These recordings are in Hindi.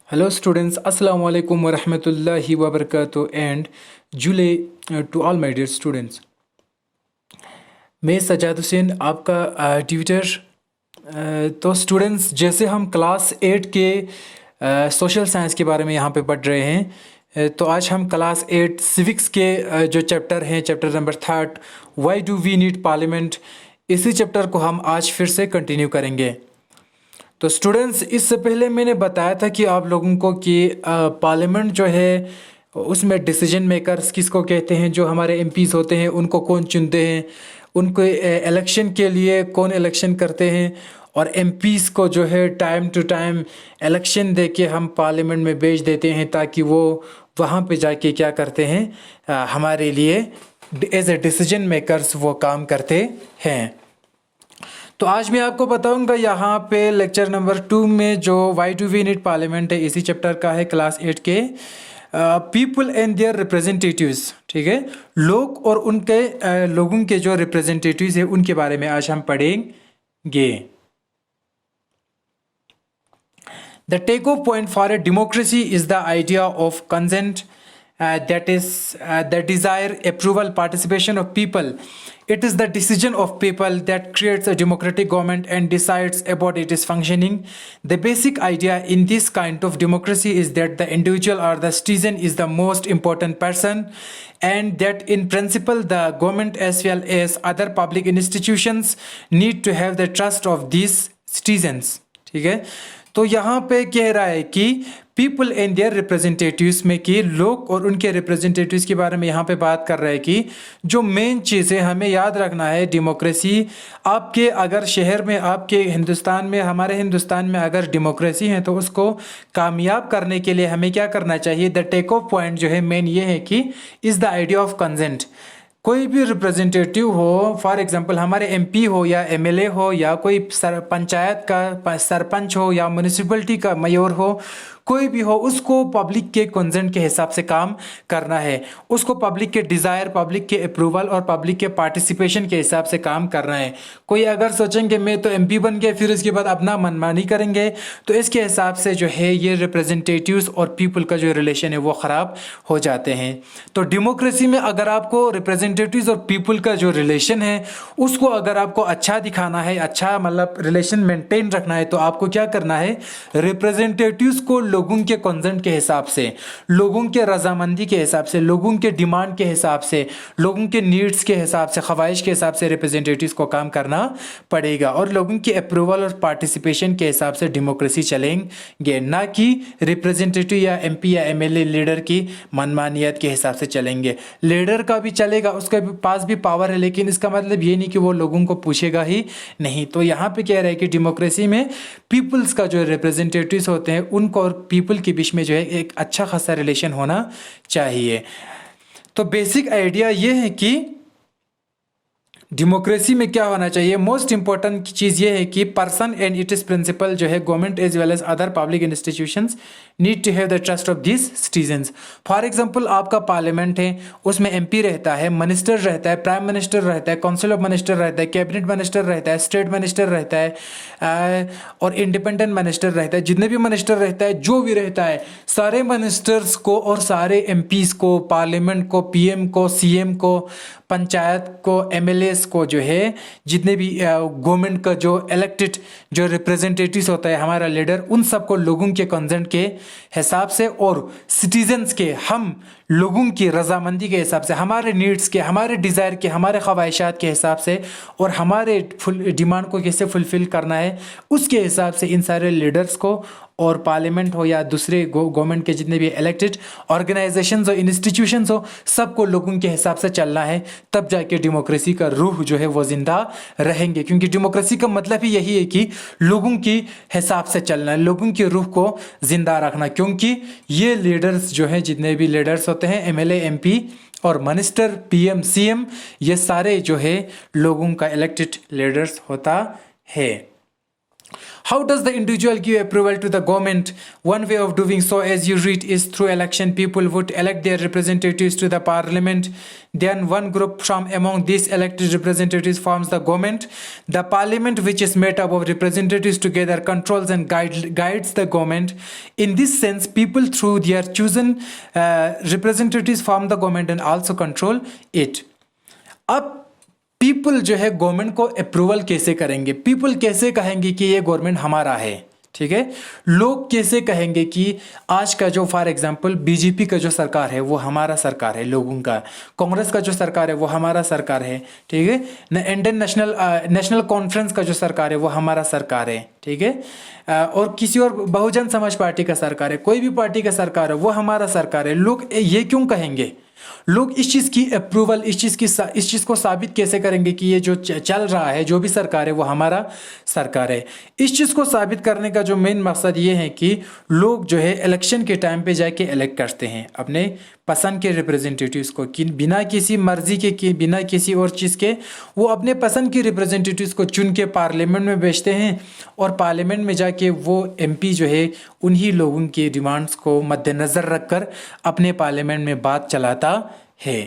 Hello students, Assalamu alaikum wa rahmatullahi wa barakatuh and Jule to all my dear students. मैं सजाद हुसैन आपका ट्यूटर। तो स्टूडेंट्स, जैसे हम क्लास 8 के सोशल साइंस के बारे में यहाँ पे पढ़ रहे हैं, तो आज हम क्लास 8 सिविक्स के जो चैप्टर हैं, chapter number 3 why do we need parliament, इसी चैप्टर को हम आज फिर से कंटिन्यू करेंगे। तो स्टूडेंट्स, इससे पहले मैंने बताया था कि आप लोगों को कि पार्लियामेंट जो है उसमें डिसीजन मेकर्स किसको कहते हैं, जो हमारे एमपीज़ होते हैं उनको कौन चुनते हैं, उनको इलेक्शन के लिए कौन इलेक्शन करते हैं, और एमपीज़ को जो है time to time election they के हम पार्लियामेंट में भेज देते हैं ताकि वो वहाँ पे जाके क्या करते हैं, हमारे लिए एज ए डिसीजन मेकर्स वो काम करते हैं। तो आज मैं आपको बताऊंगा यहाँ पे लेक्चर नंबर 2 में जो why do we need parliament है, इसी चैप्टर का है, क्लास 8 के पीपल एंड देयर रिप्रेजेंटेटिव्स। ठीक है, लोग और उनके लोगों के जो रिप्रेजेंटेटिव्स है उनके बारे में आज हम पढ़ेंगे। The take off point for a democracy is the idea of consent, that is the desire, approval, participation of people. It is the decision of people that creates a democratic government and decides about its functioning. The basic idea in this kind of democracy is that the individual or the citizen is the most important person, and that in principle the government as well as other public institutions need to have the trust of these citizens. ठीक है, तो यहाँ पे कह रहा है कि पीपल एंड देयर रिप्रेजेंटेटिव्स में कि लोग और उनके रिप्रेजेंटेटिव्स के बारे में यहाँ पे बात कर रहा है कि जो मेन चीज़ें हमें याद रखना है, डेमोक्रेसी आपके अगर शहर में, आपके हिंदुस्तान में, हमारे हिंदुस्तान में अगर डेमोक्रेसी है तो उसको कामयाब करने के लिए हमें क्या करना चाहिए। द टेक ऑफ पॉइंट जो है मेन ये है कि is the idea of consent. कोई भी रिप्रेजेंटेटिव हो, फॉर एग्जांपल हमारे एमपी हो या एमएलए हो या कोई पंचायत का सरपंच हो या म्यूनिसिपलिटी का मेयर हो, कोई भी हो, उसको पब्लिक के कंसेंट के हिसाब से काम करना है, उसको पब्लिक के डिज़ायर, पब्लिक के अप्रूवल और पब्लिक के पार्टिसिपेशन के हिसाब से काम करना है। कोई अगर सोचेंगे मैं तो एमपी बन गया फिर उसके बाद अपना मनमानी करेंगे, तो इसके हिसाब से जो है ये रिप्रेजेंटेटिव्स और पीपल का जो रिलेशन है वो ख़राब हो जाते हैं। तो डेमोक्रेसी में अगर आपको रिप्रेजेंटेटिव्स और पीपल का जो रिलेशन है उसको अगर आपको अच्छा दिखाना है, अच्छा मतलब रिलेशन मेंटेन रखना है, तो आपको क्या करना है, रिप्रेजेंटेटिव्स को लोगों के कंसेंट के हिसाब से, लोगों के रजामंदी के हिसाब से, लोगों के डिमांड के हिसाब से, लोगों के नीड्स के हिसाब से, ख्वाहिश के हिसाब से रिप्रेजेंटेटिव्स को काम करना पड़ेगा, और लोगों के अप्रूवल और पार्टिसिपेशन के हिसाब से डेमोक्रेसी चलेंगे, ना कि रिप्रेजेंटेटिव या एमपी या एमएलए लीडर की मनमानियत के हिसाब से चलेंगे। लीडर का भी चलेगा, उसके पास भी पावर है, लेकिन इसका मतलब ये नहीं कि वो लोगों को पूछेगा ही नहीं। तो यहाँ पे कह रहे हैं कि डेमोक्रेसी में पीपल्स का जो रिप्रेजेंटेटिव्स होते हैं उनको और पीपल के बीच में जो है एक अच्छा खासा रिलेशन होना चाहिए। तो बेसिक आइडिया ये है कि डेमोक्रेसी में क्या होना चाहिए। मोस्ट इंपॉर्टेंट चीज़ ये है कि person and it is principle जो है government as well as other public institutions need to have the trust of this citizens. For example आपका पार्लियामेंट है, उसमें एमपी रहता है, मिनिस्टर रहता है, प्राइम मिनिस्टर रहता है, काउंसिल ऑफ मिनिस्टर रहता है, कैबिनेट मिनिस्टर रहता है, स्टेट मिनिस्टर रहता है और इंडिपेंडेंट मिनिस्टर रहता है। जितने भी मिनिस्टर रहता है, जो भी रहता है, सारे मिनिस्टर्स को और सारे एमपीज़ को, पार्लियामेंट को, पीएम को, सीएम को, पंचायत को, एमएलएस को जो है, जितने भी गवर्नमेंट का जो इलेक्टेड जो रिप्रेजेंटेटिव्स होता है हमारा लीडर, उन सबको लोगों के कंसेंट के हिसाब से और सिटीजन्स के, हम लोगों की रजामंदी के हिसाब से, हमारे नीड्स के, हमारे डिज़ायर के, हमारे ख्वाहिशात के हिसाब से और हमारे डिमांड को कैसे फुलफ़िल करना है उसके हिसाब से इन सारे लीडर्स को और पार्लियामेंट हो या दूसरे गवर्नमेंट के जितने भी इलेक्टेड ऑर्गेनाइजेशंस हो, इंस्टीट्यूशंस हो, सबको लोगों के हिसाब से चलना है, तब जाके डेमोक्रेसी का रूह जो है वो ज़िंदा रहेंगे। क्योंकि डेमोक्रेसी का मतलब ही यही है कि लोगों की हिसाब से चलना है, लोगों की रूह को ज़िंदा रखना। क्योंकि ये लीडर्स जो हैं, जितने भी लीडर्स होते हैं, एमएलए, एमपी और मिनिस्टर, पीएम, सीएम, ये सारे जो है लोगों का इलेक्टेड लीडर्स होता है। How does the individual give approval to the government? One way of doing so, as you read, is through election. People would elect their representatives to the parliament. Then one group from among these elected representatives forms the government. The parliament, which is made up of representatives together, controls and guides the government. In this sense, people through their chosen representatives form the government and also control it. अब पीपल जो है गवर्नमेंट को अप्रूवल कैसे करेंगे? पीपल कैसे कहेंगे कि ये गवर्नमेंट हमारा है? ठीक है, लोग कैसे कहेंगे कि आज का जो फॉर एग्जांपल बीजेपी का जो सरकार है वो हमारा सरकार है लोगों का, कांग्रेस का जो सरकार है वो हमारा सरकार है, ठीक है, इंडियन नेशनल कॉन्फ्रेंस का जो सरकार है वो हमारा सरकार है, ठीक है, और किसी और बहुजन समाज पार्टी का सरकार है, कोई भी पार्टी का सरकार है वो हमारा सरकार है। लोग ये क्यों कहेंगे? लोग इस चीज़ की अप्रूवल, इस चीज़ को साबित कैसे करेंगे कि ये जो चल रहा है, जो भी सरकार है वो हमारा सरकार है? इस चीज़ को साबित करने का जो मेन मकसद ये है कि लोग जो है इलेक्शन के टाइम पे जाके इलेक्ट करते हैं अपने पसंद के रिप्रेजेंटेटिव्स को, कि बिना किसी मर्जी के बिना किसी और चीज़ के वो अपने पसंद के रिप्रेजेंटेटिव्स को चुन के पार्लियामेंट में भेजते हैं और पार्लियामेंट में जाके वो एमपी जो है उन्हीं लोगों की डिमांड्स को मद्देनज़र रखकर अपने पार्लियामेंट में बात चलाता है।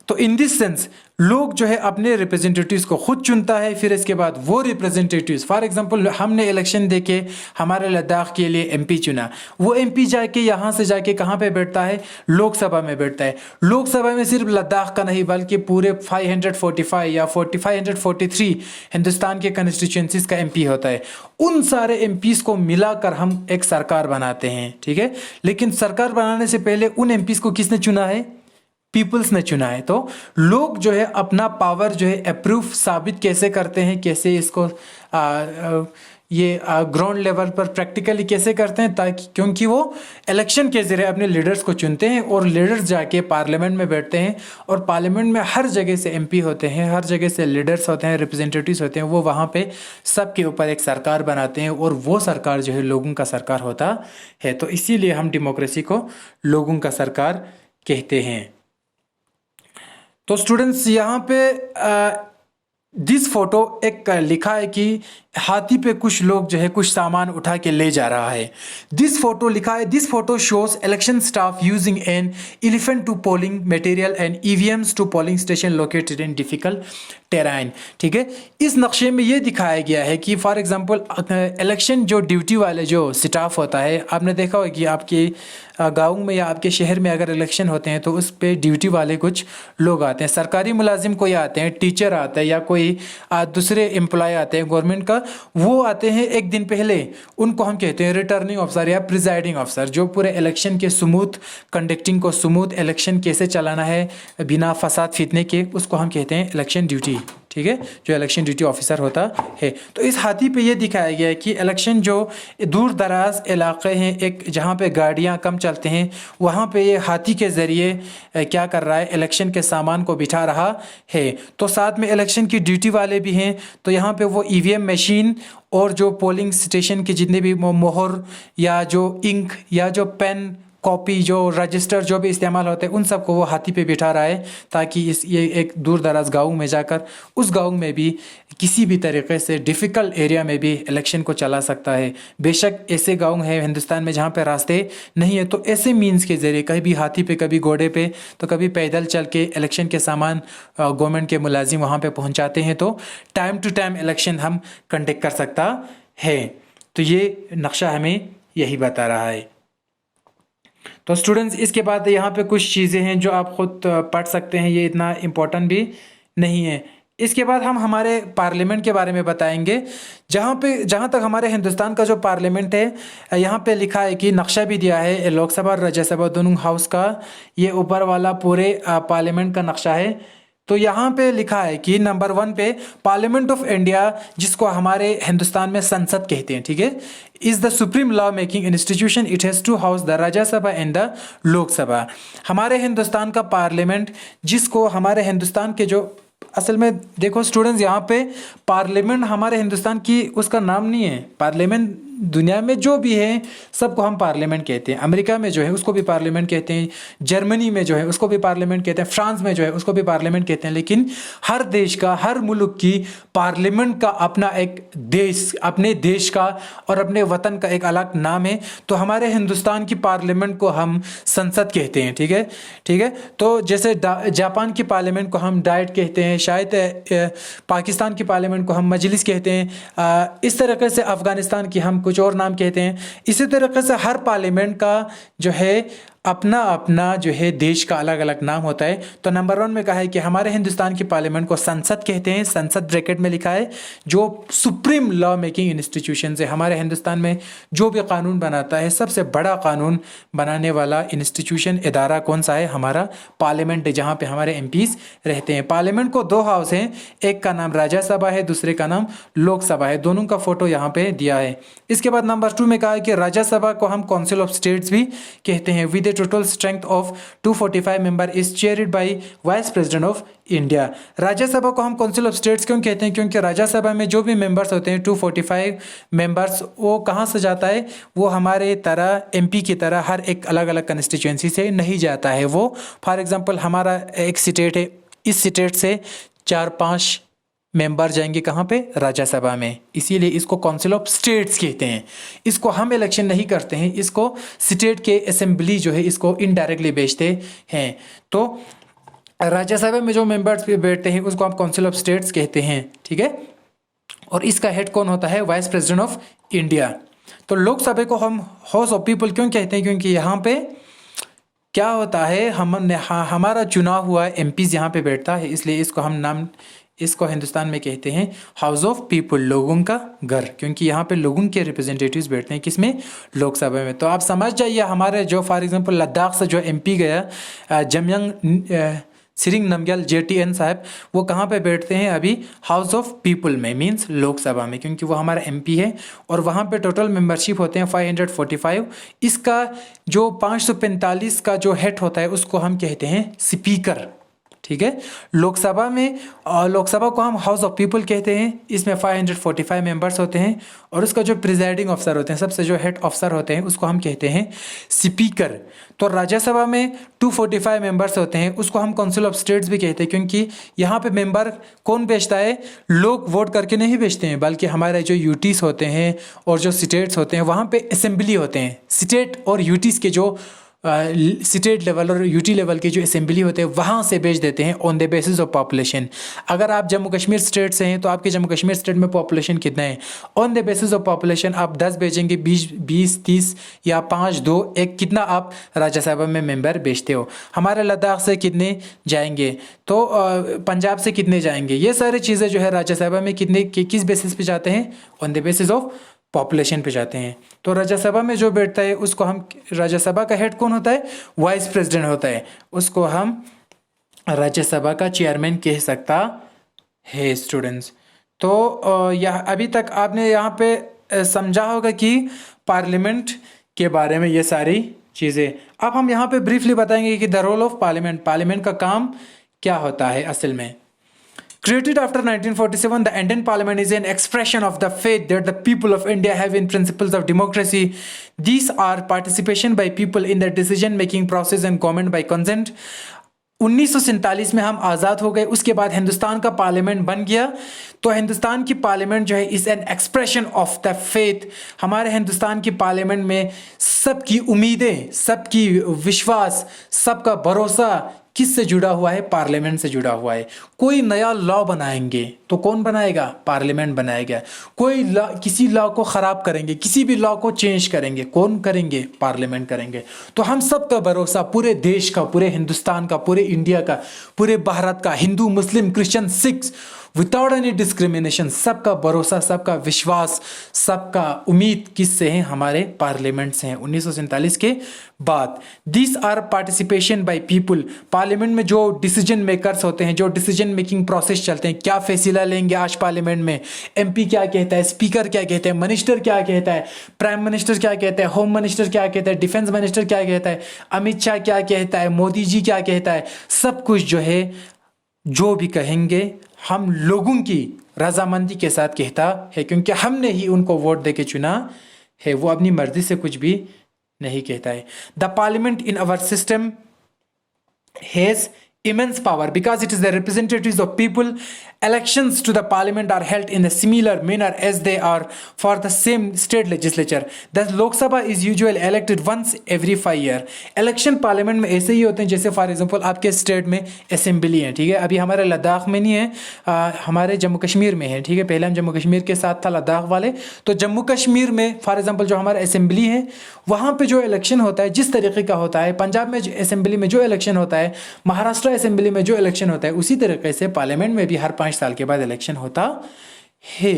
तो इन दिस सेंस लोग जो है अपने रिप्रेजेंटेटिव्स को खुद चुनता है, फिर इसके बाद वो रिप्रेजेंटेटिव्स, फॉर एग्जांपल हमने इलेक्शन देके हमारे लद्दाख के लिए एमपी चुना, वो एमपी जाके यहाँ से जाके कहाँ पे बैठता है? लोकसभा में बैठता है। लोकसभा में सिर्फ लद्दाख का नहीं बल्कि पूरे 545 या 543 हिंदुस्तान के कंस्टिट्यूंसीज का एमपी होता है। उन सारे एमपीज को मिलाकर हम एक सरकार बनाते हैं, ठीक है, लेकिन सरकार बनाने से पहले उन एमपीज को किसने चुना है? पीपल्स ने चुना है। तो लोग जो है अपना पावर जो है अप्रूव साबित कैसे करते हैं, कैसे इसको ये ग्राउंड लेवल पर प्रैक्टिकली कैसे करते हैं? ताकि क्योंकि वो इलेक्शन के जरिए अपने लीडर्स को चुनते हैं और लीडर्स जाके पार्लियामेंट में बैठते हैं और पार्लियामेंट में हर जगह से एमपी होते हैं, हर जगह से लीडर्स होते हैं, रिप्रेजेंटेटिव्स होते हैं, वो वहाँ पे सबके ऊपर एक सरकार बनाते हैं और वो सरकार जो है लोगों का सरकार होता है। तो इसीलिए हम डेमोक्रेसी को लोगों का सरकार कहते हैं। तो स्टूडेंट्स यहाँ पे दिस फोटो एक लिखा है कि हाथी पे कुछ लोग जो है कुछ सामान उठा के ले जा रहा है। दिस फोटो लिखा है, this photo shows election staff using an elephant to polling material and EVMs to polling station located in difficult terrain. ठीक है, इस नक्शे में ये दिखाया गया है कि फॉर एग्जांपल इलेक्शन जो ड्यूटी वाले जो स्टाफ होता है, आपने देखा होगा कि आपके गाँव में या आपके शहर में अगर इलेक्शन होते हैं तो उस पर ड्यूटी वाले कुछ लोग आते हैं, सरकारी मुलाजिम कोई आते हैं, टीचर आते हैं या कोई दूसरे एम्प्लॉय आते हैं गवर्नमेंट का, वो आते हैं एक दिन पहले। उनको हम कहते हैं रिटर्निंग ऑफिसर या प्रिजाइडिंग ऑफिसर, जो पूरे इलेक्शन के स्मूथ कंडक्टिंग को, स्मूथ इलेक्शन कैसे चलाना है बिना फसाद फितने के, उसको हम कहते हैं इलेक्शन ड्यूटी। ठीक है, जो इलेक्शन ड्यूटी ऑफिसर होता है। तो इस हाथी पे ये दिखाया गया है कि इलेक्शन जो दूर दराज इलाके हैं, एक जहाँ पे गाड़ियाँ कम चलते हैं, वहाँ पे ये हाथी के ज़रिए क्या कर रहा है, इलेक्शन के सामान को बिठा रहा है। तो साथ में इलेक्शन की ड्यूटी वाले भी हैं, तो यहाँ पे वो ईवीएम मशीन और जो पोलिंग स्टेशन के जितने भी मोहर या जो इंक या जो पेन, कॉपी, जो रजिस्टर जो भी इस्तेमाल होते हैं, उन सबको वो हाथी पे बिठा रहा है ताकि ये एक दूर दराज गाँव में जाकर उस गाँव में भी किसी भी तरीके से डिफ़िकल्ट एरिया में भी इलेक्शन को चला सकता है। बेशक ऐसे गाँव हैं हिंदुस्तान में जहाँ पे रास्ते नहीं है, तो ऐसे मीन्स के ज़रिए कभी हाथी पे, कभी घोड़े पे, तो कभी पैदल चल के इलेक्शन के सामान गवर्नमेंट के मुलाजिम वहाँ पर पहुँचाते हैं, तो टाइम टू टाइम इलेक्शन हम कंडक्ट कर सकता है। तो ये नक्शा हमें यही बता रहा है। तो स्टूडेंट्स इसके बाद यहाँ पे कुछ चीज़ें हैं जो आप ख़ुद पढ़ सकते हैं, ये इतना इम्पोर्टेंट भी नहीं है। इसके बाद हम हमारे पार्लियामेंट के बारे में बताएंगे, जहाँ तक हमारे हिंदुस्तान का जो पार्लियामेंट है, यहाँ पे लिखा है कि नक्शा भी दिया है लोकसभा और राज्यसभा दोनों हाउस का, ये ऊपर वाला पूरे पार्लियामेंट का नक्शा है। तो यहाँ पे लिखा है कि नंबर 1 पे पार्लियामेंट ऑफ इंडिया, जिसको हमारे हिंदुस्तान में संसद कहते हैं, ठीक है, is the supreme law making institution, it has to house the Rajya Sabha and the Lok Sabha. हमारे हिंदुस्तान का पार्लियामेंट, जिसको हमारे हिंदुस्तान के जो असल में देखो स्टूडेंट्स, यहाँ पे पार्लियामेंट हमारे हिंदुस्तान की उसका नाम नहीं है, पार्लियामेंट दुनिया में जो भी है सबको हम पार्लियामेंट कहते हैं। अमेरिका में जो है उसको भी पार्लियामेंट कहते हैं, जर्मनी में जो है उसको भी पार्लियामेंट कहते हैं, फ्रांस में जो है उसको भी पार्लियामेंट कहते हैं। लेकिन हर देश का, हर मुल्क की पार्लियामेंट का अपना एक देश, अपने देश का और अपने वतन का एक अलग नाम है। तो हमारे हिंदुस्तान की पार्लियामेंट को हम संसद कहते हैं। ठीक है, ठीक है। तो जैसे जापान की पार्लियामेंट को हम डाइट कहते हैं, शायद पाकिस्तान की पार्लियामेंट को हम मजलिस कहते हैं, इस तरीके से अफगानिस्तान की हम कुछ और नाम कहते हैं। इसी तरीके से हर पार्लियामेंट का जो है अपना अपना जो है देश का अलग अलग नाम होता है। तो नंबर 1 में कहा है कि हमारे हिंदुस्तान की पार्लियामेंट को संसद कहते हैं, संसद ब्रैकेट में लिखा है, जो सुप्रीम लॉ मेकिंग इंस्टीट्यूशन है। हमारे हिंदुस्तान में जो भी कानून बनाता है, सबसे बड़ा कानून बनाने वाला इंस्टीट्यूशन, इदारा कौन सा है? हमारा पार्लियामेंट है, जहाँ पे हमारे एमपीज रहते हैं। पार्लियामेंट को 2 हाउस हैं, एक का नाम राज्यसभा है, दूसरे का नाम लोकसभा है। दोनों का फोटो यहाँ पे दिया है। इसके बाद नंबर 2 में कहा है कि राज्यसभा को हम काउंसिल ऑफ स्टेट्स भी कहते हैं। With total strength of 245 member is chaired by vice president of India. Rajya Sabha को हम काउंसिल ऑफ स्टेट्स क्यों कहते हैं? क्योंकि राज्यसभा में जो भी मेंबर्स होते हैं 245 मेंबर्स, वो कहाँ से जाता है? वो हमारे तरह एमपी की तरह हर एक अलग अलग कंस्टिट्यूएंसी से नहीं जाता है। वो फॉर एग्जांपल हमारा एक स्टेट है, इस स्टेट से 4-5 मेंबर जाएंगे कहाँ पे? राज्यसभा में। इसीलिए इसको काउंसिल ऑफ स्टेट्स कहते हैं। इसको हम इलेक्शन नहीं करते हैं, इसको स्टेट के असेंबली जो है इसको इनडायरेक्टली भेजते हैं। तो राज्यसभा में जो मेंबर्स बैठते हैं उसको हम काउंसिल ऑफ स्टेट्स कहते हैं। ठीक है, और इसका हेड कौन होता है? Vice president of India. तो लोकसभा को हम हाउस ऑफ पीपल क्यों कहते हैं? क्योंकि यहाँ पे क्या होता है, हमारा चुना हुआ एमपीज यहाँ पे बैठता है, इसलिए इसको हिंदुस्तान में कहते हैं हाउस ऑफ पीपल, लोगों का घर, क्योंकि यहाँ पे लोगों के रिप्रेजेंटेटिव्स बैठते हैं। किसमें? लोकसभा में। तो आप समझ जाइए, हमारे जो फॉर एग्जांपल लद्दाख से जो एमपी गया जमयंग सिरिंग नमग्याल JTN साहब, वो कहाँ पे बैठते हैं? अभी हाउस ऑफ पीपल में, मींस लोकसभा में, क्योंकि वो हमारा एमपी है। और वहाँ पे टोटल मेंबरशिप होते हैं 545। इसका जो 545 का जो हेड होता है उसको हम कहते हैं स्पीकर। ठीक है, लोकसभा में, लोकसभा को हम हाउस ऑफ पीपल कहते हैं। इसमें 545 मेंबर्स होते हैं और उसका जो प्रिजाइडिंग ऑफिसर होते हैं, सबसे जो हेड ऑफिसर होते हैं, उसको हम कहते हैं स्पीकर। तो राज्यसभा में 245 मेंबर्स होते हैं, उसको हम काउंसिल ऑफ स्टेट्स भी कहते हैं, क्योंकि यहाँ पे मेंबर कौन भेजता है? लोग वोट करके नहीं भेजते हैं, बल्कि हमारे जो यूटीज होते हैं और जो स्टेट्स होते हैं वहाँ पे असेंबली होते हैं। स्टेट और यूटीज के जो स्टेट लेवल और यूटी लेवल के जो असेंबली होते हैं वहाँ से भेज देते हैं on the basis of population. अगर आप जम्मू कश्मीर स्टेट से हैं तो आपके जम्मू कश्मीर स्टेट में पॉपुलेशन कितना है? On the basis of population आप 10 भेजेंगे, 20, 30 या 5, 2, 1, कितना आप राज्यसभा में मेंबर भेजते हो। हमारे लद्दाख से कितने जाएंगे, तो पंजाब से कितने जाएंगे, ये सारी चीज़ें जो है राज्यसभा में कितने किस बेसिस पे जाते हैं? On the basis of population पे जाते हैं। तो राज्यसभा में जो बैठता है उसको हम, राज्यसभा का हेड कौन होता है? वाइस प्रेसिडेंट होता है, उसको हम राज्यसभा का चेयरमैन कह सकता है स्टूडेंट्स। तो यह अभी तक आपने यहाँ पे समझा होगा कि पार्लियामेंट के बारे में ये सारी चीज़ें। अब हम यहाँ पे ब्रीफली बताएंगे कि the role of parliament, parliament का काम क्या होता है असल में। Created after 1947, the Indian Parliament is an expression of the faith that the people of India have in principles of democracy. These are participation by people in the decision-making process and government by consent. 1947 में हम आज़ाद हो गए, उसके बाद हिंदुस्तान का पार्लियामेंट बन गया। तो हिंदुस्तान की पार्लियामेंट जो है is an expression of the faith. हमारे हिंदुस्तान की पार्लियामेंट में सबकी उम्मीदें, सबकी विश्वास, सबका भरोसा किससे जुड़ा हुआ है? पार्लियामेंट से जुड़ा हुआ है। कोई नया लॉ बनाएंगे तो कौन बनाएगा? पार्लियामेंट बनाएगा। कोई किसी लॉ को ख़राब करेंगे, किसी भी लॉ को चेंज करेंगे, कौन करेंगे? पार्लियामेंट करेंगे। तो हम सब का भरोसा, पूरे देश का, पूरे हिंदुस्तान का, पूरे इंडिया का, पूरे भारत का, Hindu, Muslim, Christian, Sikhs, without any discrimination, सबका भरोसा, सबका विश्वास, सबका उम्मीद किससे है? हमारे पार्लियामेंट से है 1947 के बाद। This are participation by people. Parliament में जो डिसीजन मेकर्स होते हैं, जो डिसीजन मेकिंग प्रोसेस चलते हैं, क्या फैसला लेंगे आज पार्लियामेंट में, एमपी क्या कहता है, स्पीकर क्या कहता है, मिनिस्टर क्या कहता है, प्राइम मिनिस्टर क्या कहता है, होम मिनिस्टर क्या कहता है, डिफेंस मिनिस्टर क्या कहता है, अमित शाह क्या कहता है, मोदी जी क्या कहता है, सब कुछ जो है, जो भी कहेंगे हम लोगों की रजामंदी के साथ कहता है, क्योंकि हमने ही उनको वोट देके चुना है, वो अपनी मर्जी से कुछ भी नहीं कहता है। The parliament in our system has immense power because it is the representatives of people. Elections to the parliament are held in a similar manner as they are for the same state legislature. The Lok Sabha is usually elected once every 5 years. Election parliament में ऐसे ही होते हैं जैसे फॉर एग्जांपल आपके स्टेट में असेंबली है, ठीक है। अभी हमारे लद्दाख में नहीं है, हमारे जम्मू कश्मीर में है, ठीक है। पहले हम जम्मू कश्मीर के साथ था लद्दाख वाले, तो जम्मू कश्मीर में फॉर एग्जांपल जो हमारा असेंबली है वहाँ पे जो इलेक्शन होता है जिस तरीके का होता है, पंजाब में असेंबली में जो इलेक्शन होता है, महाराष्ट्र असेंबली में जो इलेक्शन होता है, उसी तरीके से पार्लियामेंट में भी हर 5 साल के बाद इलेक्शन होता है।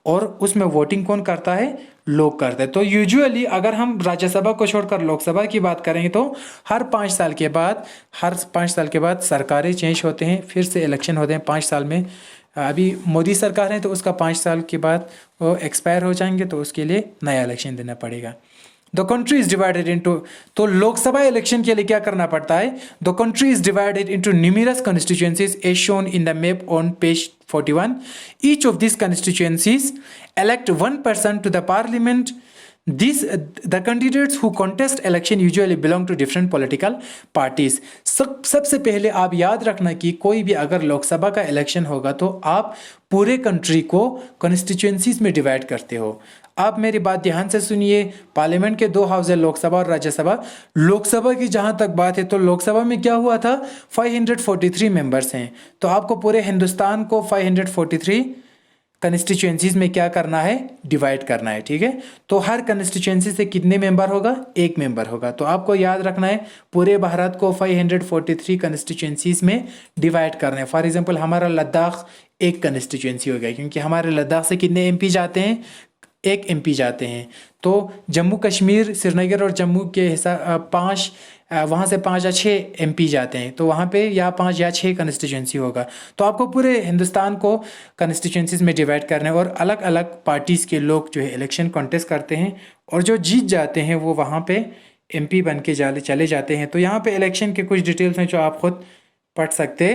और उसमें वोटिंग कौन करता है? लोग करते हैं। तो यूजुअली अगर हम राज्यसभा को छोड़कर लोकसभा की बात करें तो हर 5 साल के बाद सरकारें चेंज होते हैं, फिर से इलेक्शन होते हैं 5 साल में। अभी मोदी सरकार है तो उसका 5 साल के बाद वो एक्सपायर हो जाएंगे, तो उसके लिए नया इलेक्शन देना पड़ेगा। The country is divided into, तो लोकसभा इलेक्शन के लिए क्या करना पड़ता है? The country is divided into numerous constituencies as shown in the map on page 41. Each of these constituencies elect one person to the parliament. The candidates who contest election usually belong to different political parties. सबसे पहले आप याद रखना कि कोई भी अगर लोकसभा का इलेक्शन होगा तो आप पूरे कंट्री को कॉन्स्टिट्यूएंसीज में डिवाइड करते हो। आप मेरी बात ध्यान से सुनिए। पार्लियामेंट के 2 हाउस है, लोकसभा और राज्यसभा। लोकसभा की जहां तक बात है तो लोकसभा में क्या हुआ था, 543 मेंबर्स हैं। तो आपको पूरे हिंदुस्तान को 543 कंस्टिट्यूएंसीज में क्या करना है? डिवाइड करना है, ठीक है। तो हर कंस्टिट्यूएंसी से कितने मेंबर होगा? 1 मेंबर होगा। तो आपको याद रखना है पूरे भारत को 543 कंस्टिट्यूएंसीज में डिवाइड करना है। फॉर एग्जांपल हमारा लद्दाख एक कंस्टिट्यूएंसी हो गया, क्योंकि हमारे लद्दाख से कितने एमपी जाते हैं? 1 एमपी जाते हैं। तो जम्मू कश्मीर, श्रीनगर और जम्मू के हिसाब 5 वहाँ से 5 या 6 एमपी जाते हैं, तो वहाँ पे या 5 या 6 कंस्टिट्यूएंसी होगा। तो आपको पूरे हिंदुस्तान को कंस्टिट्यूएंसीज में डिवाइड करना है और अलग अलग पार्टीज़ के लोग जो है इलेक्शन कॉन्टेस्ट करते हैं और जो जीत जाते हैं वो वहाँ पे एमपी बन के चले जाते हैं। तो यहाँ पे इलेक्शन के कुछ डिटेल्स हैं जो आप खुद पढ़ सकते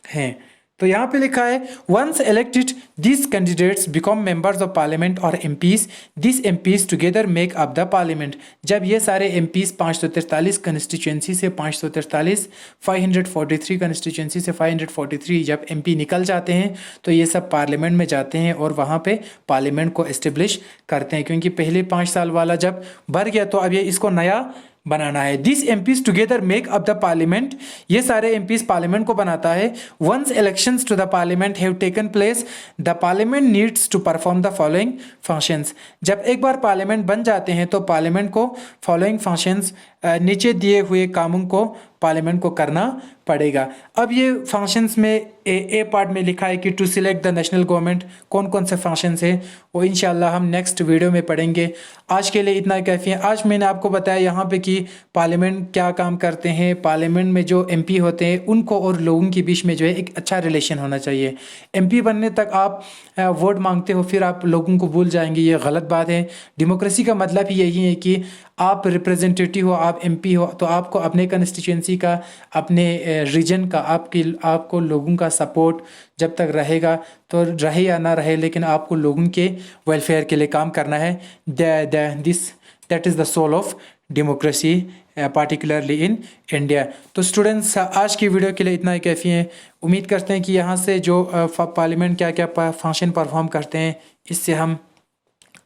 हैं। तो यहाँ पे लिखा है once elected this candidates become members of parliament और MPs, this MPs together make up the parliament. जब ये सारे एमपीज 543 कंस्टिट्यूएंसी से 543, 543 कंस्टिट्यूएंसी से 543 जब एमपी निकल जाते हैं तो ये सब पार्लियामेंट में जाते हैं और वहाँ पे पार्लियामेंट को एस्टेब्लिश करते हैं, क्योंकि पहले 5 साल वाला जब भर गया तो अब ये इसको नया बनाना है। This MPs together make up the parliament, ये सारे एमपीज पार्लियामेंट को बनाता है। Once elections to the parliament have taken place the parliament needs to perform the following functions. जब एक बार पार्लियामेंट बन जाते हैं तो पार्लियामेंट को फॉलोइंग फंक्शंस, नीचे दिए हुए कामों को पार्लियामेंट को करना पड़ेगा। अब ये फंक्शंस में ए पार्ट में लिखा है कि to select the national government, कौन कौन से फंक्शंस है वो इंशाल्लाह हम नेक्स्ट वीडियो में पढ़ेंगे। आज के लिए इतना काफ़ी है। आज मैंने आपको बताया यहाँ पे कि पार्लियामेंट क्या काम करते हैं, पार्लियामेंट में जो एमपी होते हैं उनको और लोगों के बीच में जो है एक अच्छा रिलेशन होना चाहिए। एमपी बनने तक आप वोट मांगते हो फिर आप लोगों को भूल जाएंगे, ये गलत बात है। डेमोक्रेसी का मतलब ही यही है कि आप रिप्रेजेंटेटिव हो, आप एमपी हो, तो आपको अपने कंस्टिट्यूएंसी का, अपने रीजन का, आपको लोगों का सपोर्ट जब तक रहेगा तो रहे या ना रहे, लेकिन आपको लोगों के वेलफेयर के लिए काम करना है। That is the soul of democracy particularly in India. तो स्टूडेंट्स आज की वीडियो के लिए इतना ही काफ़ी है। उम्मीद करते हैं कि यहाँ से जो पार्लियामेंट क्या क्या फंक्शन परफॉर्म करते हैं इससे हम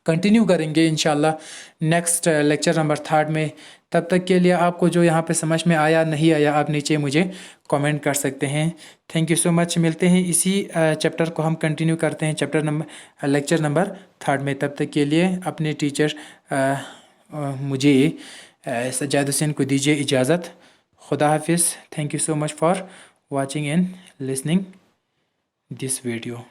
कंटिन्यू करेंगे इंशाल्लाह नेक्स्ट लेक्चर नंबर 3 में। तब तक के लिए आपको जो यहाँ पे समझ में आया नहीं आया आप नीचे मुझे कमेंट कर सकते हैं। Thank you so much. मिलते हैं इसी चैप्टर को हम कंटिन्यू करते हैं लेक्चर नंबर 3 में। तब तक के लिए अपने टीचर मुझे सज्जाद हुसैन को दीजिए इजाज़त। खुदा हाफिज़। Thank you so much for watching and listening this video.